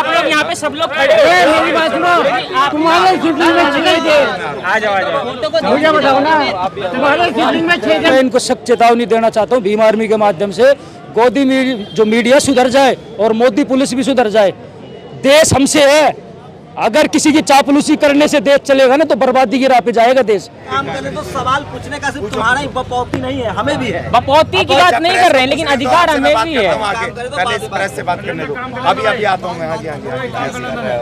आप लोग यहाँ पे सब लोग खड़े हैं, मेरी बात सुनो। तुम्हारे शूटिंग में 6 दिन आ जाओ मुझे बताओ ना, तुम्हारे शूटिंग में 6 दिन। मैं इनको सख्त चेतावनी देना चाहता हूँ भीम आर्मी के माध्यम से, गोदी जो मीडिया सुधर जाए और मोदी पुलिस भी सुधर जाए। देश हमसे है, अगर किसी की चापलूसी करने से देश चलेगा ना तो बर्बादी की राह पे जाएगा देश। काम करें तो सवाल पूछने का सिर्फ तुम्हारा ही बपौती नहीं है, हमें भी है। बपौती की बात नहीं कर रहे हैं, लेकिन अधिकार हमें भी है। पहले इस प्रेस से बात करने दो, अभी आता हूँ मैं। हाँ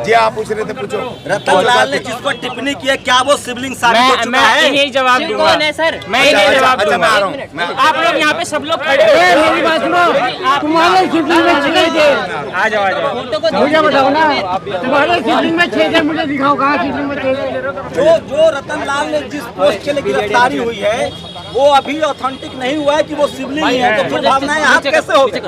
जी आप पूछ रहे थे, पूछो। रतन लाल ने जिस पर टिप्पणी की है, क्या वो सिबलिंग साबित हो चुका है? मैं यही जवाब दूंगा। कौन है सर? मैं यही जवाब दूंगा। आप लोग यहाँ पे सब लोग खड़े हैं, मेरी बात सुनो। तुम्हारे शूटिंग में 6 दिन आ जाओ मुझे बताओ ना, तुम्हारे शूटिंग 6 दिन मुझे दिखाओ कहाँ शूटिंग में 6 दिन। जो रतन लाल ने जिस पोस्ट के लिए गिरफ्तारी हुई है वो अभी ऑथेंटिक नहीं हुआ है कि वो सिबलिंग है, तो फिर भावनाएं हाथ कैसे हो गई?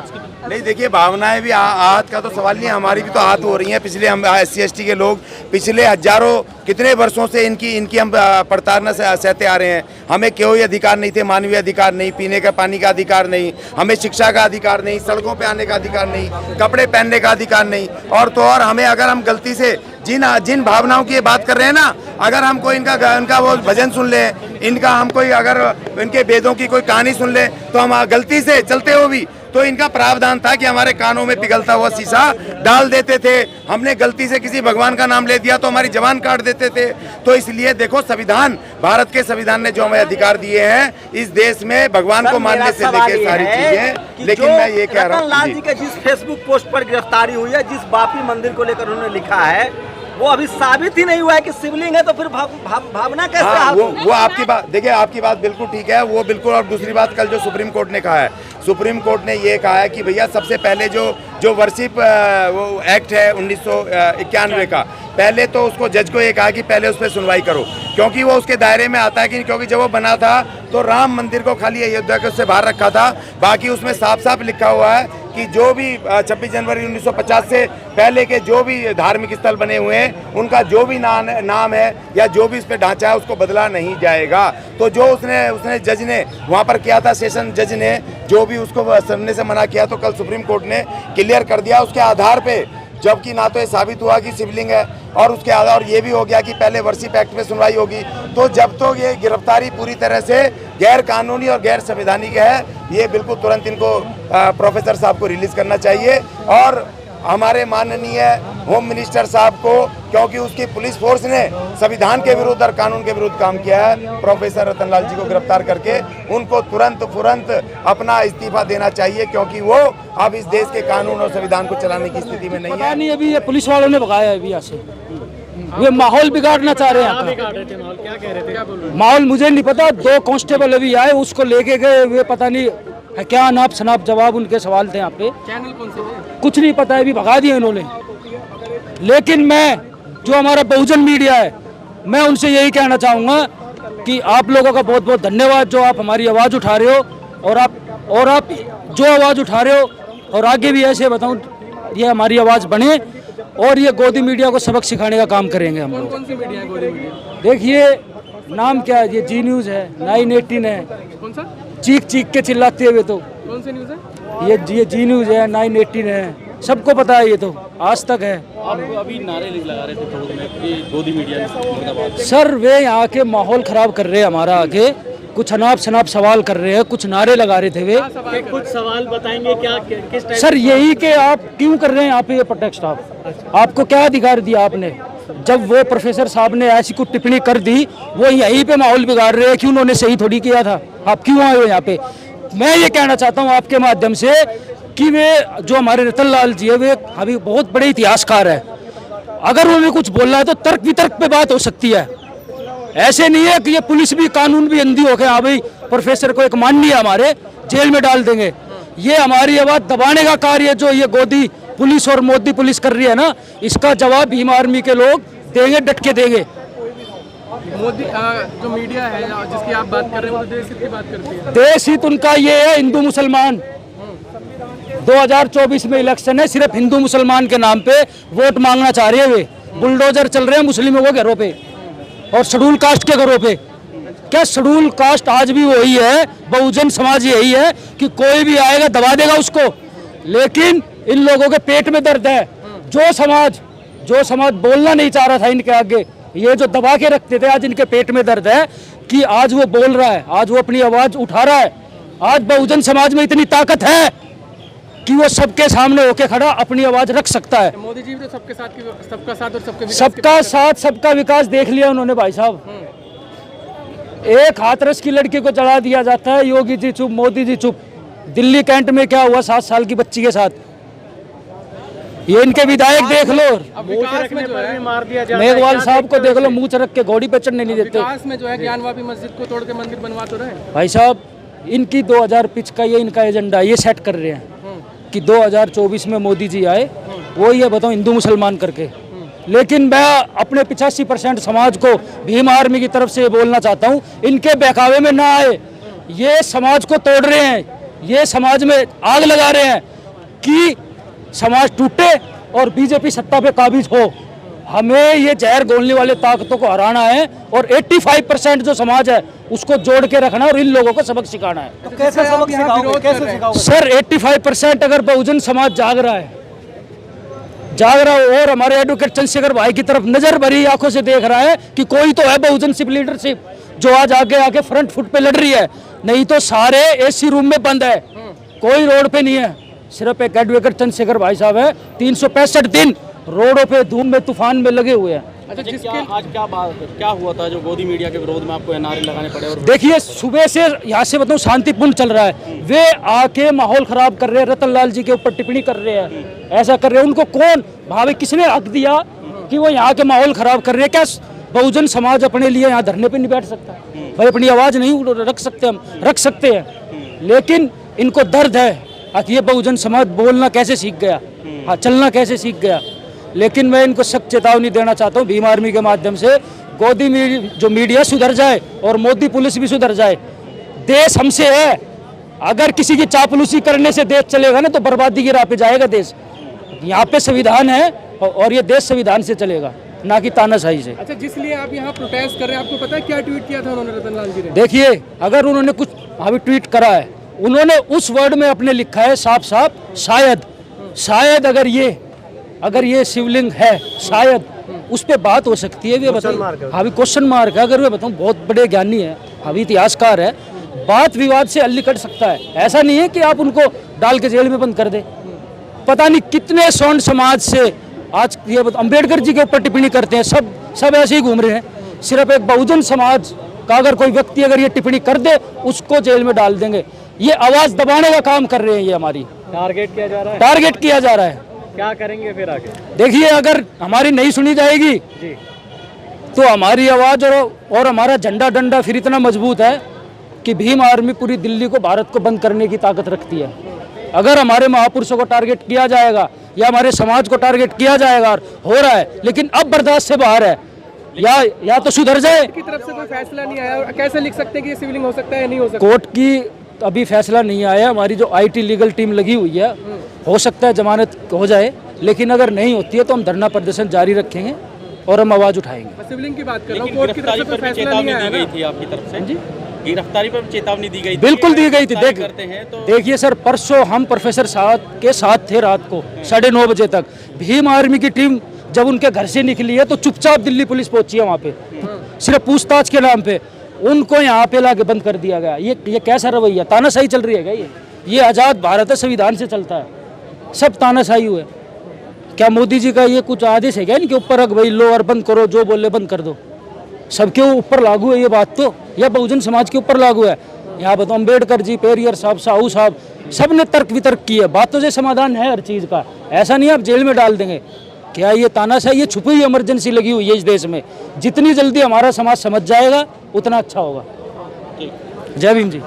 नहीं देखिए, भावनाएं भी आहत का तो सवाल नहीं है, हमारी भी तो आहत हो रही हैं। पिछले हम SC/ST के लोग पिछले हजारों कितने वर्षों से इनकी हम प्रताड़ना सहते आ रहे हैं। हमें कोई अधिकार नहीं थे, मानवीय अधिकार नहीं, पीने का पानी का अधिकार नहीं, हमें शिक्षा का अधिकार नहीं, सड़कों पे आने का अधिकार नहीं, कपड़े पहनने का अधिकार नहीं। और तो और हमें, अगर हम गलती से जिन भावनाओं की बात कर रहे हैं ना, अगर हम कोई इनका वो भजन सुन ले, इनका हम कोई अगर इनके वेदों की कोई कहानी सुन ले, तो हम गलती से चलते हो भी तो इनका प्रावधान था कि हमारे कानों में पिघलता हुआ शीशा डाल देते थे। हमने गलती से किसी भगवान का नाम ले दिया तो हमारी जबान काट देते थे। तो इसलिए देखो, संविधान, भारत के संविधान ने जो हमें अधिकार दिए हैं इस देश में, भगवान को मानने से लेकर सारी चीजें। लेकिन मैं ये कह रहा हूँ, रतन लाल जी के जिस फेसबुक पोस्ट पर गिरफ्तारी हुई है, जिस बापी मंदिर को लेकर उन्होंने लिखा है, वो अभी साबित ही नहीं हुआ है कि शिवलिंग है, तो फिर भावना कैसे? हाँ, वो आपकी बात, देखिए आपकी बात बिल्कुल ठीक है, वो बिल्कुल। और दूसरी बात, कल जो सुप्रीम कोर्ट ने कहा है, सुप्रीम कोर्ट ने ये कहा है कि भैया सबसे पहले जो वर्शिप वो एक्ट है 1991 का, पहले तो उसको जज को ये कहा कि पहले उस पर सुनवाई करो, क्योंकि वो उसके दायरे में आता है कि, क्योंकि जब वो बना था तो राम मंदिर को खाली अयोध्या के उससे बाहर रखा था। बाकी उसमें साफ साफ लिखा हुआ है कि जो भी 26 जनवरी 1950 से पहले के जो भी धार्मिक स्थल बने हुए हैं, उनका जो भी नाम है या जो भी इस पे ढांचा है, उसको बदला नहीं जाएगा। तो जो उसने जज ने वहाँ पर किया था, सेशन जज ने जो भी उसको सुनने से मना किया, तो कल सुप्रीम कोर्ट ने क्लियर कर दिया उसके आधार पे, जबकि ना तो ये साबित हुआ कि शिवलिंग है, और उसके आधार और ये भी हो गया कि पहले वर्शिप एक्ट में सुनवाई होगी। तो जब तो ये गिरफ्तारी पूरी तरह से गैर कानूनी और गैर संवैधानिक है, ये बिल्कुल तुरंत इनको प्रोफेसर साहब को रिलीज करना चाहिए। और हमारे माननीय होम मिनिस्टर साहब को, क्योंकि उसकी पुलिस फोर्स ने संविधान के विरुद्ध और कानून के विरुद्ध काम किया है, प्रोफेसर रतन लाल जी को गिरफ्तार करके उनको तुरंत अपना इस्तीफा देना चाहिए, क्योंकि वो अब इस देश के कानून और संविधान को चलाने की स्थिति में नहीं है। नहीं, अभी ये पुलिस वालों ने भगाया है, अभी यहाँ से वे माहौल बिगाड़ना चाह रहे हैं। क्या कह रहे थे? माहौल मुझे नहीं पता, 2 कांस्टेबल अभी आए, उसको लेके गए, वे पता नहीं है क्या नाप शनाप जवाब उनके सवाल थे यहाँ पे। चैनल कौन से थे? कुछ नहीं पता है, अभी भगा दिया इन्होंने। लेकिन मैं, जो हमारा बहुजन मीडिया है, मैं उनसे यही कहना चाहूँगा कि आप लोगों का बहुत बहुत धन्यवाद, जो आप हमारी आवाज़ उठा रहे हो, और आप जो आवाज़ उठा रहे हो, और आगे भी ऐसे बताऊँ, ये हमारी आवाज़ बने, और ये गोदी मीडिया को सबक सिखाने का काम करेंगे हम लोग। कौन सी मीडिया है गोदी मीडिया? देखिए, नाम क्या है, ये जी न्यूज़ है, 918 है। कौन सा? चीख के चिल्लाते हुए, तो कौन सी न्यूज़ है? ये जी न्यूज़ है, 918 है, सबको पता है, ये तो आज तक है। आप अभी नारे लगा रहे थे गोदी मीडिया मुर्दाबाद। सर, वे यहाँ के माहौल ख़राब कर रहे हैं हमारा, आके कुछ अनाप शनाप सवाल कर रहे हैं, कुछ नारे लगा रहे थे वे। कुछ सवाल बताएंगे क्या, किस टाइप? सर, यही कि आप क्यों कर रहे हैं यहाँ पे ये प्रोटेस्ट? आपको क्या अधिकार दिया आपने? जब वो प्रोफेसर साहब ने ऐसी कुछ टिप्पणी कर दी, वो यहीं पे माहौल बिगाड़ रहे हैं कि उन्होंने सही थोड़ी किया था। आप क्यों आए हो यहाँ पे? मैं ये कहना चाहता हूँ आपके माध्यम से कि वे, जो हमारे रतन लाल जी है, वे अभी बहुत बड़े इतिहासकार है। अगर उन्होंने कुछ बोला है तो तर्क वितर्क पे बात हो सकती है। ऐसे नहीं है कि ये पुलिस भी, कानून भी अंधी हो गए, हाँ भाई प्रोफेसर को एक माननीय हमारे जेल में डाल देंगे। ये हमारी आवाज़ दबाने का कार्य जो ये गोदी पुलिस और मोदी पुलिस कर रही है ना, इसका जवाब भीम आर्मी के लोग देंगे, डट के देंगे। मोदी जो मीडिया है जिसकी आप बात कर रहे हैं, वो देश हित की बात करती है। देश हित उनका ये है, हिंदू मुसलमान। 2024 में इलेक्शन है, सिर्फ हिंदू मुसलमान के नाम पे वोट मांगना चाह रहे हैं वे। बुलडोजर चल रहे हैं मुस्लिमों के घरों पे और शेड्यूल कास्ट के घरों पे। क्या शेड्यूल कास्ट आज भी वही है, बहुजन समाज यही है कि कोई भी आएगा दबा देगा उसको। लेकिन इन लोगों के पेट में दर्द है, जो समाज बोलना नहीं चाह रहा था इनके आगे, ये जो दबा के रखते थे, आज इनके पेट में दर्द है कि आज वो बोल रहा है, आज वो अपनी आवाज उठा रहा है। आज बहुजन समाज में इतनी ताकत है कि वो सबके सामने होके खड़ा अपनी आवाज रख सकता है। मोदी जी भी तो सबका साथ और सबके विकास सबका साथ सबका विकास देख लिया उन्होंने भाई साहब। एक हाथरस की लड़की को चढ़ा दिया जाता है, योगी जी चुप, मोदी जी चुप। दिल्ली कैंट में क्या हुआ 7 साल की बच्ची के साथ, ये इनके विधायक देख लो, अब विकास में जो है मार दिया मेघवाल साहब को देख लो, मुंह रख के घोड़ी पे चढ़ने नहीं देते। विकास में जो है ज्ञानवापी मस्जिद को तोड़ के मंदिर बनवा तो रहे। भाई साहब इनकी 2000 पिच का ये इनका एजेंडा ये सेट कर रहे हैं कि 2024 में मोदी जी आए, वो ये बताओ हिंदू मुसलमान करके। लेकिन मैं अपने 85% समाज को भीम आर्मी की तरफ से बोलना चाहता हूँ, इनके बहकावे में ना आए। ये समाज को तोड़ रहे हैं, ये समाज में आग लगा रहे हैं कि समाज टूटे और बीजेपी सत्ता पे काबिज हो। हमें ये जहर घोलने वाले ताकतों को हराना है और 85% जो समाज है उसको जोड़ के रखना और इन लोगों को सबक सिखाना है। तो कैसे सबक सिखाओगे, कैसे सिखाओगे? सर 85% अगर बहुजन समाज जाग रहा हो और हमारे एडवोकेट चंद्रशेखर भाई की तरफ नजर भरी आंखों से देख रहा है कि कोई तो है बहुजन सिप लीडरशिप जो आज आगे आके फ्रंट फुट पे लड़ रही है, नहीं तो सारे एसी रूम में बंद है, कोई रोड पे नहीं है। सिर्फ एक एडवोकेट चंद्रशेखर भाई साहब है, 365 दिन रोडों पे धूम में तूफान में लगे हुए हैं। अच्छा, आज क्या हुआ था जो गोदी मीडिया के विरोध में आपको नारे लगाने पड़े? और देखिए सुबह से यहाँ से बताऊँ शांतिपूर्ण चल रहा है, वे आके माहौल खराब कर रहे हैं, रतन लाल जी के ऊपर टिप्पणी कर रहे हैं, ऐसा कर रहे हैं। उनको कौन भावे किसने हक दिया कि वो यहाँ के माहौल खराब कर रहे हैं? क्या बहुजन समाज अपने लिए यहाँ धरने पे नहीं बैठ सकता? भाई अपनी आवाज नहीं रख सकते, हम रख सकते हैं, लेकिन इनको दर्द है कि ये बहुजन समाज बोलना कैसे सीख गया, हाँ चलना कैसे सीख गया। लेकिन मैं इनको सख्त चेतावनी देना चाहता हूँ भीम आर्मी के माध्यम से, गोदी जो मीडिया सुधर जाए और मोदी पुलिस भी सुधर जाए। देश हमसे है, अगर किसी की चापलूसी करने से देश चलेगा ना तो बर्बादी की राह पे जाएगा देश। यहाँ पे संविधान है और ये देश संविधान से चलेगा, ना कि तानाशाही से। अच्छा, जिसलिए आप यहाँ प्रोटेस्ट कर रहे हैं, आपको पता है क्या ट्वीट किया था उन्होंने, रतन लाल जी ने? देखिए अगर उन्होंने कुछ अभी ट्वीट करा है, उन्होंने उस वर्ड में अपने लिखा है साफ साफ शायद अगर ये शिवलिंग है, शायद उस पर बात हो सकती है। वे बताओ, अभी क्वेश्चन मार्क है। अगर वे बताऊँ बहुत बड़े ज्ञानी है, अभी इतिहासकार है, बात विवाद से हल निकल सकता है। ऐसा नहीं है कि आप उनको डाल के जेल में बंद कर दे। पता नहीं कितने सौंड समाज से आज ये अम्बेडकर जी के ऊपर टिप्पणी करते हैं, सब ऐसे ही घूम रहे हैं। सिर्फ एक बहुजन समाज का अगर कोई व्यक्ति अगर ये टिप्पणी कर दे उसको जेल में डाल देंगे। ये आवाज दबाने का काम कर रहे हैं, ये हमारी टारगेट किया जा रहा है। क्या करेंगे फिर आगे? देखिए अगर हमारी नहीं सुनी जाएगी तो हमारी आवाज और हमारा झंडा डंडा फिर इतना मजबूत है कि भीम आर्मी पूरी दिल्ली को, भारत को बंद करने की ताकत रखती है। अगर हमारे महापुरुषों को टारगेट किया जाएगा या हमारे समाज को टारगेट किया जाएगा, और हो रहा है, लेकिन अब बर्दाश्त से बाहर है, या तो सुधर जाए। की तरफ से कोई फैसला नहीं आया, कैसे लिख सकते हैं कि ये सिविलिंग हो सकता है या नहीं हो सकता? कोर्ट की अभी फैसला नहीं आया। हमारी जो IT लीगल टीम लगी हुई है, हो सकता है जमानत हो जाए, लेकिन अगर नहीं होती है तो हम धरना प्रदर्शन जारी रखेंगे और हम आवाज उठाएंगे। मैं सिविलिंग की बात कर रहा हूँ, कोर्ट की तरफ से कोई फैसला नहीं आया दी गई थी आपकी तरफ से जी? गिरफ्तारी पर चेतावनी दी गई थी? बिल्कुल दी गई थी। देखिए सर, परसों हम प्रोफेसर साहब के साथ थे, रात को 9:30 बजे तक। भीम आर्मी की टीम जब उनके घर से निकली है तो चुपचाप दिल्ली पुलिस पहुंची है वहाँ पे, सिर्फ पूछताछ के नाम पे। उनको यहाँ पे लाके बंद कर दिया गया। ये कैसा रवैया, तानाशाही चल रही है क्या? ये आज़ाद भारत है, संविधान से चलता है, सब तानाशाही हुए। क्या मोदी जी का ये कुछ आदेश है क्या इनके ऊपर, रख भाई लो और बंद करो, जो बोले बंद कर दो? सबके ऊपर लागू है ये बात तो, या बहुजन समाज के ऊपर लागू है? यहाँ बताओ अम्बेडकर जी, पेरियर साहब, साहू साहब, सब ने तर्क वितर्क की है। बातों से समाधान है हर चीज़ का, ऐसा नहीं आप जेल में डाल देंगे। क्या ये तानाशाही, ये छुपी हुई इमरजेंसी लगी हुई है इस देश में? जितनी जल्दी हमारा समाज समझ जाएगा उतना अच्छा होगा। जय भीम जी।